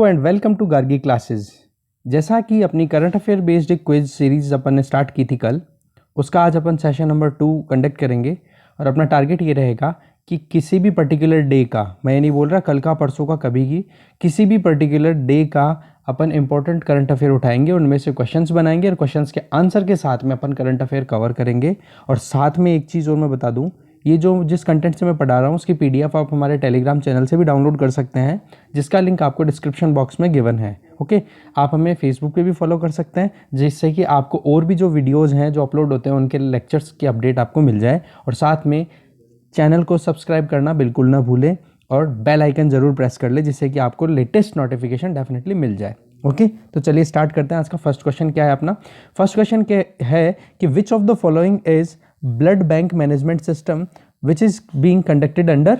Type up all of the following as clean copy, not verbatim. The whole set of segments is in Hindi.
And welcome to Gargi classes. जैसा कि अपनी करंट अफेयर बेस्ड एक क्विज सीरीज अपन ने स्टार्ट की थी कल, उसका आज अपन सेशन नंबर 2 कंडक्ट करेंगे। और अपना टारगेट ये रहेगा कि किसी भी पर्टिकुलर डे का, मैं ये नहीं बोल रहा कल का परसों का कभी की, किसी भी पर्टिकुलर डे का अपन इंपॉर्टेंट करंट अफेयर उठाएंगे, उनमें से क्वेश्चंस बनाएंगे और क्वेश्चंस के आंसर के साथ में अपन करंट अफेयर कवर करेंगे। और साथ में एक चीज़ और मैं बता दूं, ये जो जिस कंटेंट से मैं पढ़ा रहा हूँ उसकी पीडीएफ आप हमारे टेलीग्राम चैनल से भी डाउनलोड कर सकते हैं, जिसका लिंक आपको डिस्क्रिप्शन बॉक्स में गिवन है। ओके, आप हमें फेसबुक पे भी फॉलो कर सकते हैं, जिससे कि आपको और भी जो वीडियोस हैं जो अपलोड होते हैं उनके लेक्चर्स की अपडेट आपको मिल जाए। और साथ में चैनल को सब्सक्राइब करना बिल्कुल ना भूलें और बेल आइकन ज़रूर प्रेस कर ले, जिससे कि आपको लेटेस्ट नोटिफिकेशन डेफिनेटली मिल जाए। ओके, तो चलिए स्टार्ट करते हैं। आज का फर्स्ट क्वेश्चन क्या है अपना? फर्स्ट क्वेश्चन क्या है कि which of the following is blood bank management system which is being conducted under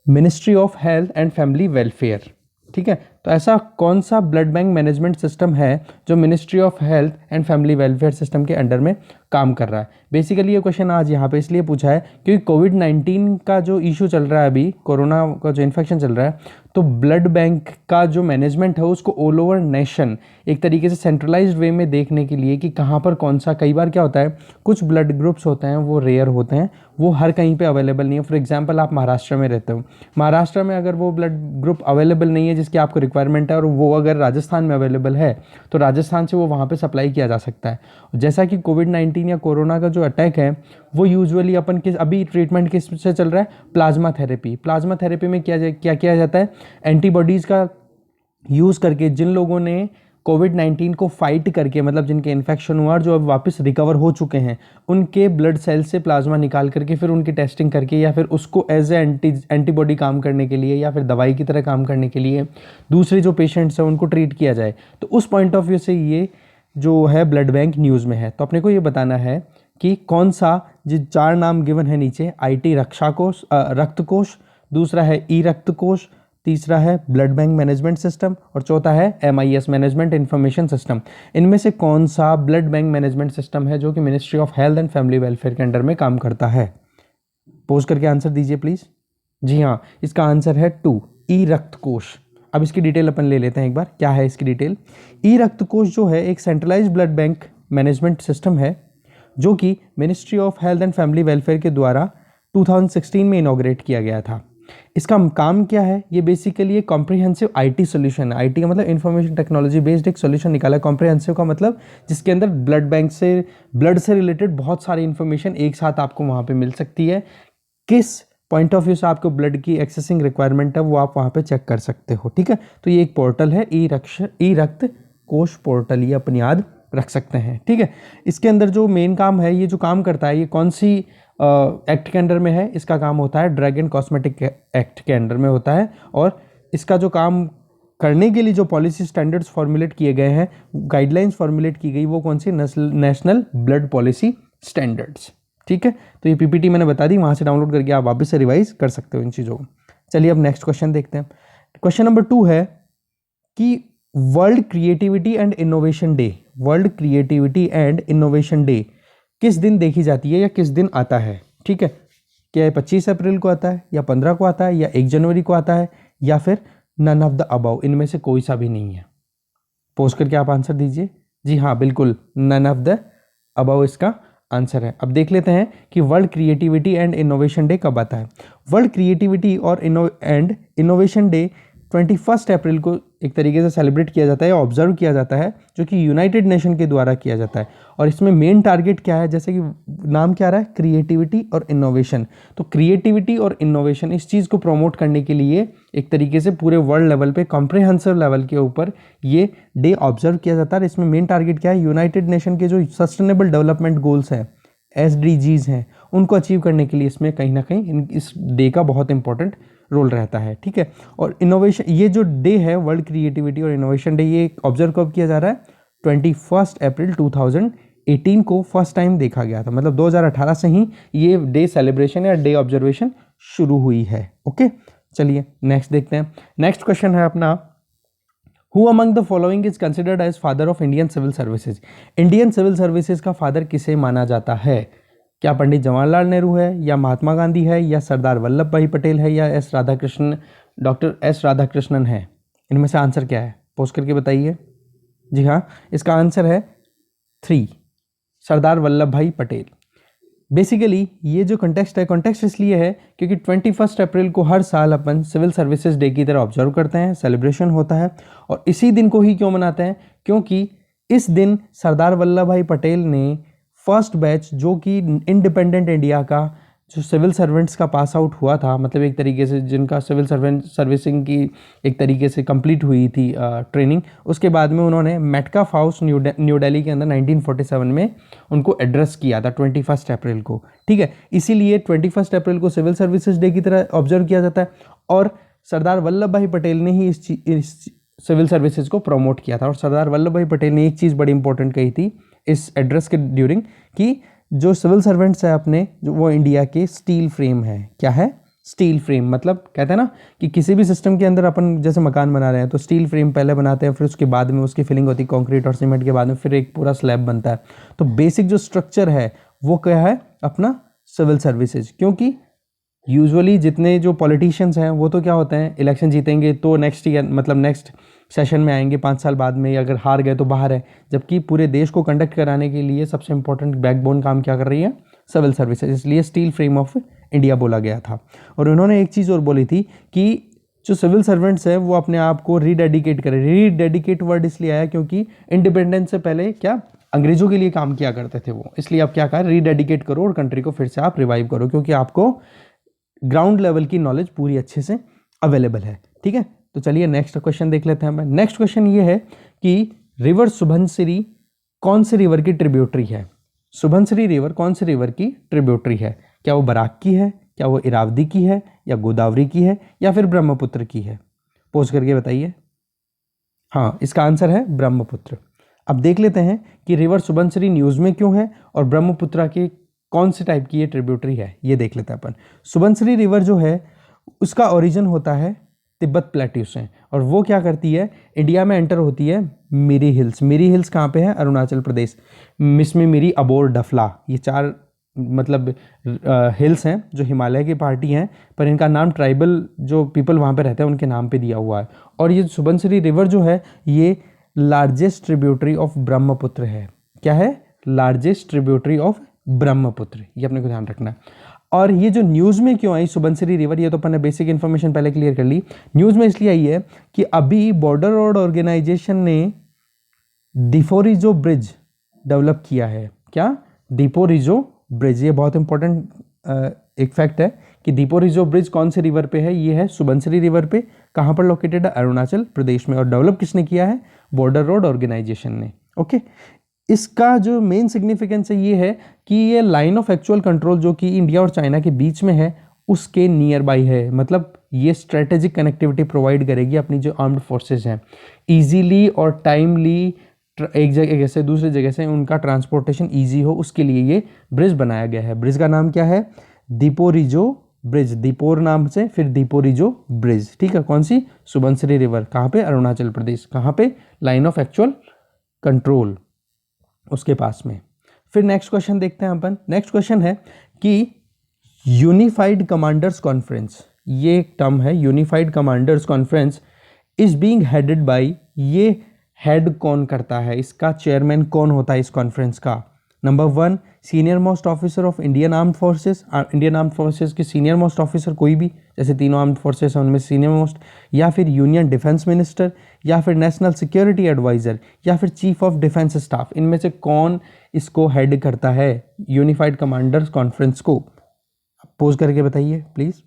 ministry of health and family welfare. ठीक है, तो ऐसा कौन सा ब्लड बैंक मैनेजमेंट सिस्टम है जो ministry of health and family welfare system के अंडर में काम कर रहा है? बेसिकली ये क्वेश्चन आज यहाँ पे इसलिए पूछा है क्योंकि कोविड-19 का जो इशू चल रहा है, अभी कोरोना का जो इन्फेक्शन चल रहा है, तो ब्लड बैंक का जो मैनेजमेंट है उसको ऑल ओवर नेशन एक तरीके से सेंट्रलाइज्ड वे में देखने के लिए कि कहाँ पर कौन सा, कई बार क्या होता है कुछ ब्लड ग्रुप्स होते हैं वो रेयर होते हैं, वो हर कहीं पे अवेलेबल नहीं है। फॉर एग्जांपल आप महाराष्ट्र में रहते हो, महाराष्ट्र में अगर वो ब्लड ग्रुप अवेलेबल नहीं है जिसकी आपको रिक्वायरमेंट है और वो अगर राजस्थान में अवेलेबल है तो राजस्थान से वो वहाँ पे सप्लाई किया जा सकता है। जैसा कि कोविड-19 या कोरोना का जो अटैक है वो यूजुअली अपन किस अभी ट्रीटमेंट किस से चल रहा है? Plasma therapy. प्लाज्मा थेरेपी में क्या किया जाता है? एंटीबॉडीज़ का यूज़ करके जिन लोगों ने कोविड-19 को फाइट करके, मतलब जिनके इन्फेक्शन हुआ और जो अब वापस रिकवर हो चुके हैं, उनके ब्लड सेल से प्लाज्मा निकाल करके फिर उनकी टेस्टिंग करके या फिर उसको एज ए एंटीबॉडी काम करने के लिए या फिर दवाई की तरह काम करने के लिए दूसरे जो पेशेंट्स हैं उनको ट्रीट किया जाए। तो उस पॉइंट ऑफ व्यू से ये जो है ब्लड बैंक न्यूज़ में है। तो अपने को ये बताना है कि कौन सा, जो 4 नाम गिवन है नीचे, IT रक्षा कोष, रक्त कोष, दूसरा है ई रक्त कोष, तीसरा है ब्लड बैंक मैनेजमेंट सिस्टम और चौथा है MIS मैनेजमेंट इंफॉर्मेशन सिस्टम। इनमें से कौन सा ब्लड बैंक मैनेजमेंट सिस्टम है जो कि ministry of health and family welfare के अंडर में काम करता है? पोज करके आंसर दीजिए प्लीज। जी हाँ, इसका आंसर है 2, ई रक्त कोष। अब इसकी डिटेल अपन ले लेते हैं एक बार, क्या है इसकी डिटेल। ई रक्त कोष जो है एक centralised blood bank management system है जो कि ministry of health and family welfare के द्वारा 2016 में इनॉग्रेट किया गया था। इसका काम क्या है? ये बेसिकली एक कॉम्प्रिहेंसिव IT सोल्यूशन है। IT का मतलब इंफॉर्मेशन टेक्नोलॉजी बेस्ड एक सोल्यूशन निकाला है। कॉम्प्रिहेंसिव का मतलब जिसके अंदर ब्लड बैंक से, ब्लड से रिलेटेड बहुत सारी इंफॉर्मेशन एक साथ आपको वहाँ पे मिल सकती है। किस पॉइंट ऑफ व्यू से आपको ब्लड की एक्सेसिंग रिक्वायरमेंट है वो आप वहाँ पे चेक कर सकते हो। ठीक है, तो ये एक पोर्टल है, ई रक्त कोष पोर्टल, ये अपन याद रख सकते हैं। ठीक है, इसके अंदर जो मेन काम है, ये जो काम करता है, ये कौन सी एक्ट के अंडर में है? इसका काम होता है ड्रग एंड कॉस्मेटिक एक्ट के अंडर में होता है। और इसका जो काम करने के लिए जो पॉलिसी स्टैंडर्ड्स फॉर्मुलेट किए गए हैं, गाइडलाइंस फॉर्मुलेट की गई, वो कौन सी? National blood policy standards. ठीक है, तो ये PPT मैंने बता दी, वहाँ से डाउनलोड करके आप वापस से रिवाइज कर सकते हो इन चीज़ों को। चलिए अब नेक्स्ट क्वेश्चन देखते हैं। क्वेश्चन नंबर 2 है कि world creativity and innovation day, world creativity and innovation day किस दिन देखी जाती है या किस दिन आता है? ठीक है, क्या 25 अप्रैल को आता है या 15 को आता है या 1 जनवरी को आता है या फिर नन ऑफ द अबव, इनमें से कोई सा भी नहीं है? पोस्ट करके आप आंसर दीजिए। जी हाँ, बिल्कुल नन ऑफ द अबव इसका आंसर है। अब देख लेते हैं कि world creativity and innovation day कब आता है। वर्ल्ड क्रिएटिविटी और इनोवेशन डे 21 अप्रैल को एक तरीके से सेलिब्रेट किया जाता है, ऑब्जर्व किया जाता है, जो कि यूनाइटेड नेशन के द्वारा किया जाता है। और इसमें मेन टारगेट क्या है? जैसे कि नाम क्या रहा है, क्रिएटिविटी और इनोवेशन। तो क्रिएटिविटी और इनोवेशन, इस चीज़ को प्रमोट करने के लिए एक तरीके से पूरे वर्ल्ड लेवल पे, कॉम्प्रिहेंसिव लेवल के ऊपर ये डे ऑब्जर्व किया जाता है। इसमें मेन टारगेट क्या है? यूनाइटेड नेशन के जो सस्टेनेबल डेवलपमेंट गोल्स हैं, SDGs हैं, उनको अचीव करने के लिए इसमें कहीं ना कहीं इस डे का बहुत इंपॉर्टेंट रोल रहता है। ठीक है, और इनोवेशन, ये जो डे है वर्ल्ड क्रिएटिविटी और इनोवेशन डे, ये ऑब्जर्व कब किया जा रहा है? 21 अप्रैल 2018 को फर्स्ट टाइम देखा गया था। मतलब 2018 से ही ये डे सेलिब्रेशन या डे ऑब्जर्वेशन शुरू हुई है। ओके, चलिए नेक्स्ट देखते हैं। नेक्स्ट क्वेश्चन है अपना, who among the following is considered as father of Indian civil services? Indian civil services का फादर किसे माना जाता है? क्या पंडित जवाहरलाल नेहरू है या महात्मा गांधी है या सरदार वल्लभ भाई पटेल है या डॉक्टर एस राधाकृष्णन है? इनमें से आंसर क्या है, पोस्ट करके बताइए। जी हाँ, इसका आंसर है 3, सरदार वल्लभ भाई पटेल। बेसिकली ये जो कॉन्टेक्स्ट है, कॉन्टेक्स्ट इसलिए है क्योंकि 21 अप्रैल को हर साल अपन सिविल सर्विसेज डे की तरह ऑब्जर्व करते हैं, सेलिब्रेशन होता है। और इसी दिन को ही क्यों मनाते हैं, क्योंकि इस दिन सरदार वल्लभ भाई पटेल ने फर्स्ट बैच जो कि इंडिपेंडेंट इंडिया का जो सिविल सर्वेंट्स का पास आउट हुआ था, मतलब एक तरीके से जिनका सिविल सर्वेंट सर्विसिंग की एक तरीके से कंप्लीट हुई थी ट्रेनिंग, उसके बाद में उन्होंने मेटकाफ हाउस न्यू दिल्ली के अंदर 1947 में उनको एड्रेस किया था 21 अप्रैल को। ठीक है, इसीलिए 21 अप्रैल को सिविल सर्विसेज डे की तरह ऑब्जर्व किया जाता है। और सरदार वल्लभ भाई पटेल ने ही इस सिविल सर्विसेज को प्रमोट किया था। और सरदार वल्लभ भाई पटेल ने एक चीज़ बड़ी इंपॉर्टेंट कही थी इस एड्रेस के ड्यूरिंग, कि जो सिविल सर्वेंट्स है अपने, जो वो इंडिया के स्टील फ्रेम है। क्या है? Steel frame. मतलब कहते हैं ना कि किसी भी सिस्टम के अंदर अपन जैसे मकान बना रहे हैं तो स्टील फ्रेम पहले बनाते हैं, फिर उसके बाद में उसकी फिलिंग होती है कंक्रीट और सीमेंट के बाद में फिर एक पूरा स्लैब बनता है। तो बेसिक जो स्ट्रक्चर है वो क्या है? अपना सिविल सर्विसेज। क्योंकि यूजुअली जितने जो पॉलिटिशियंस हैं वो तो क्या होते हैं, इलेक्शन जीतेंगे तो नेक्स्ट ईयर मतलब नेक्स्ट सेशन में आएंगे 5 साल बाद में, अगर हार गए तो बाहर है। जबकि पूरे देश को कंडक्ट कराने के लिए सबसे इंपॉर्टेंट बैकबोन काम क्या कर रही है? Civil services. इसलिए स्टील फ्रेम ऑफ इंडिया बोला गया था। और उन्होंने एक चीज़ और बोली थी कि जो सिविल सर्वेंट्स हैं वो अपने आप को रीडेडिकेट करें। रीडेडिकेट वर्ड इसलिए आया क्योंकि इंडिपेंडेंस से पहले क्या अंग्रेजों के लिए काम किया करते थे वो, इसलिए अब क्या कहा, रीडेडिकेट करो और कंट्री को फिर से आप रिवाइव करो, क्योंकि आपको ग्राउंड लेवल की नॉलेज पूरी अच्छे से अवेलेबल है। ठीक है, तो चलिए नेक्स्ट क्वेश्चन देख लेते हैं। नेक्स्ट क्वेश्चन ये है कि रिवर सुबनसिरी कौन से रिवर की ट्रिब्यूटरी है? सुबनसिरी रिवर कौन से रिवर की ट्रिब्यूटरी है? क्या वो बराक की है, क्या वो इरावदी की है, या गोदावरी की है, या फिर ब्रह्मपुत्र की है? पोस्ट करके बताइए। हाँ, इसका आंसर है ब्रह्मपुत्र। अब देख लेते हैं कि रिवर सुबनसिरी न्यूज़ में क्यों है और ब्रह्मपुत्र की कौन से टाइप की ये ट्रिब्यूटरी है, ये देख लेते हैं अपन। सुबनसिरी रिवर जो है उसका ओरिजिन होता है तिब्बत प्लेट्यू से, और वो क्या करती है, इंडिया में एंटर होती है मिरी हिल्स। मिरी हिल्स कहाँ पे है? अरुणाचल प्रदेश। मिसमी मिरी, अबोर, डफला, ये 4 मतलब हिल्स हैं जो हिमालय की पार्टी हैं, पर इनका नाम ट्राइबल जो पीपल वहाँ पे रहते हैं उनके नाम पे दिया हुआ है। और ये सुबनसिरी रिवर जो है ये लार्जेस्ट ट्रिब्यूटरी ऑफ ब्रह्मपुत्र है। क्या है? लार्जेस्ट ट्रिब्यूटरी ऑफ ब्रह्मपुत्र, ये अपने को ध्यान रखना है। और ये जो न्यूज़ में क्यों आई सुबनसिरी रिवर, ये तो अपन ने बेसिक इन्फॉर्मेशन पहले क्लियर कर ली। न्यूज़ में इसलिए आई है कि अभी बॉर्डर रोड ऑर्गेनाइजेशन ने दीपोरिजो ब्रिज डेवलप किया है। क्या? दीपोरिजो ब्रिज। ये बहुत इंपॉर्टेंट एक फैक्ट है कि दीपोरिजो ब्रिज कौन से रिवर पे है? ये है सुबनसिरी रिवर पे। कहाँ पर लोकेटेड है? अरुणाचल प्रदेश में। और डेवलप किसने किया है? बॉर्डर रोड ऑर्गेनाइजेशन ने। ओके, इसका जो मेन सिग्निफिकेंस है ये है कि ये लाइन ऑफ एक्चुअल कंट्रोल जो कि इंडिया और चाइना के बीच में है उसके नियर बाई है। मतलब ये स्ट्रेटेजिक कनेक्टिविटी प्रोवाइड करेगी अपनी जो आर्म्ड फोर्सेस हैं, इजीली और टाइमली एक जगह से दूसरी जगह से उनका ट्रांसपोर्टेशन इजी हो, उसके लिए ये ब्रिज बनाया गया है। ब्रिज का नाम क्या है? दीपोरिजो ब्रिज। दीपोर नाम से फिर दीपोरिजो ब्रिज। ठीक है, कौन सी? सुबनसिरी रिवर। कहाँ पे? अरुणाचल प्रदेश। कहाँ पे? लाइन ऑफ एक्चुअल कंट्रोल उसके पास में। फिर नेक्स्ट क्वेश्चन देखते हैं अपन। नेक्स्ट क्वेश्चन है कि यूनिफाइड कमांडर्स कॉन्फ्रेंस, ये एक टर्म है, unified commanders conference is being headed by, ये हेड कौन करता है, इसका चेयरमैन कौन होता है इस कॉन्फ्रेंस का? Number 1 senior most officer of Indian armed forces. Indian armed forces के सीनियर मोस्ट ऑफिसर कोई भी, जैसे तीनों आर्म्ड फोर्सेस हैं उनमें सीनियर मोस्ट, या फिर यूनियन डिफेंस मिनिस्टर, या फिर नेशनल सिक्योरिटी एडवाइजर, या फिर चीफ ऑफ डिफेंस स्टाफ। इनमें से कौन इसको हेड करता है यूनिफाइड कमांडर्स कॉन्फ्रेंस को? पोज करके बताइए प्लीज।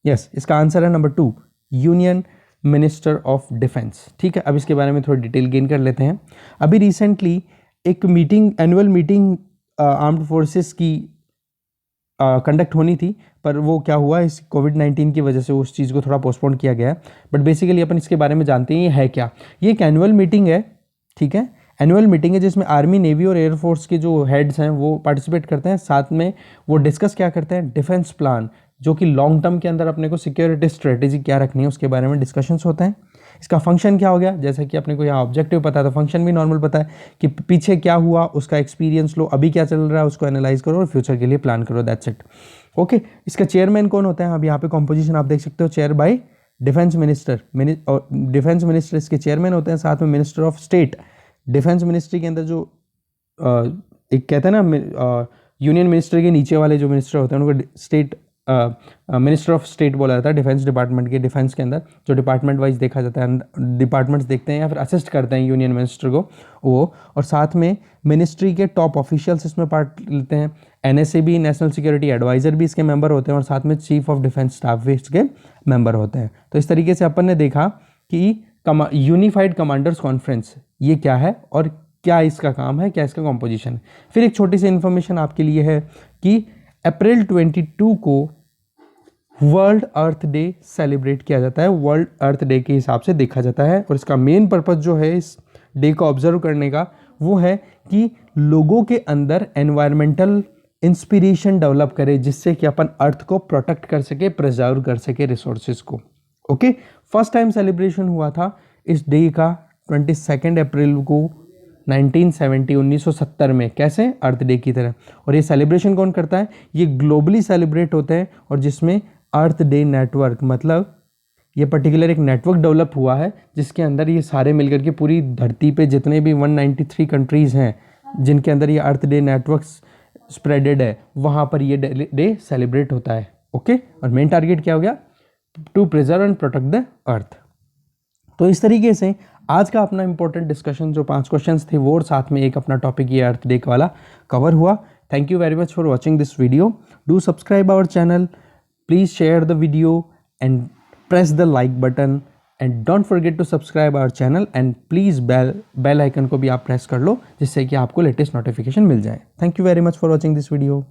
यस, इसका आंसर है number 2 union minister of defence. ठीक है, अब इसके बारे में थोड़ी डिटेल गेन कर लेते हैं। अभी रिसेंटली एक meeting, annual meeting armed forces की कंडक्ट होनी थी, पर वो क्या हुआ, इस कोविड-19 की वजह से उस चीज़ को थोड़ा पोस्टपोन किया गया। बट बेसिकली अपन इसके बारे में जानते हैं ये है क्या। ये एक एनुअल मीटिंग है। ठीक है, एनुअल मीटिंग है जिसमें आर्मी, नेवी और एयरफोर्स के जो हेड्स हैं वो पार्टिसिपेट करते हैं। साथ में वो डिस्कस क्या करते हैं? डिफेंस प्लान, जो कि लॉन्ग टर्म के अंदर अपने को सिक्योरिटी स्ट्रेटेजी क्या रखनी है उसके बारे में डिस्कशंस होते हैं। इसका फंक्शन क्या हो गया, जैसा कि अपने को यहाँ ऑब्जेक्टिव पता है तो फंक्शन भी नॉर्मल पता है कि पीछे क्या हुआ उसका एक्सपीरियंस लो, अभी क्या चल रहा है उसको एनालाइज करो और फ्यूचर के लिए प्लान करो। That's it. ओके, इसका चेयरमैन कौन होता है? अब यहाँ पे कॉम्पोजिशन आप देख सकते हो, chair by defence minister, defence minister इसके चेयरमैन होते हैं, साथ में minister of state. Defence ministry के अंदर जो एक कहते हैं ना यूनियन मिनिस्टर के नीचे वाले जो मिनिस्टर होते हैं उनको स्टेट मिनिस्टर ऑफ स्टेट बोला जाता है डिफेंस डिपार्टमेंट के, डिफेंस के अंदर जो डिपार्टमेंट वाइज देखा जाता है, डिपार्टमेंट्स देखते हैं या फिर असिस्ट करते हैं यूनियन मिनिस्टर को वो। और साथ में मिनिस्ट्री के टॉप ऑफिशियल्स इसमें पार्ट लेते हैं। एनएसए भी, नेशनल सिक्योरिटी एडवाइज़र भी इसके मेंबर होते हैं, और साथ में चीफ ऑफ डिफेंस स्टाफ भी इसके मेंबर होते हैं। तो इस तरीके से अपन ने देखा कि यूनिफाइड कमांडर्स कॉन्फ्रेंस ये क्या है और क्या इसका काम है, क्या इसका कॉम्पोजिशन है। फिर एक छोटी सी इन्फॉर्मेशन आपके लिए है कि अप्रैल 22 को वर्ल्ड अर्थ डे सेलिब्रेट किया जाता है, वर्ल्ड अर्थ डे के हिसाब से देखा जाता है। और इसका मेन पर्पस जो है इस डे को ऑब्जर्व करने का वो है कि लोगों के अंदर एनवायरमेंटल इंस्पिरेशन डेवलप करे, जिससे कि अपन अर्थ को प्रोटेक्ट कर सके, प्रिजर्व कर सके रिसोर्सेज को। ओके, फर्स्ट टाइम सेलिब्रेशन हुआ था इस डे का 22 अप्रैल को 1970 में, कैसे, अर्थ डे की तरह। और ये सेलिब्रेशन कौन करता है, ये ग्लोबली सेलिब्रेट होते हैं, और जिसमें अर्थ डे नेटवर्क, मतलब ये पर्टिकुलर एक नेटवर्क डेवलप हुआ है जिसके अंदर ये सारे मिलकर के पूरी धरती पे जितने भी 193 कंट्रीज़ हैं जिनके अंदर ये अर्थ डे नेटवर्क स्प्रेडेड है, वहाँ पर ये डे सेलिब्रेट होता है। ओके, और मेन टारगेट क्या हो गया, to preserve and protect the earth. तो इस तरीके से आज का अपना इंपॉर्टेंट डिस्कशन जो 5 क्वेश्चंस थे वो, और साथ में एक अपना टॉपिक ये अर्थ डे वाला कवर हुआ। Thank you very much for watching this video. Do subscribe our channel, please share the video and press the like button and don't forget to subscribe our channel and please bell icon को भी आप प्रेस कर लो जिससे कि आपको लेटेस्ट नोटिफिकेशन मिल जाए। Thank you very much for watching this video.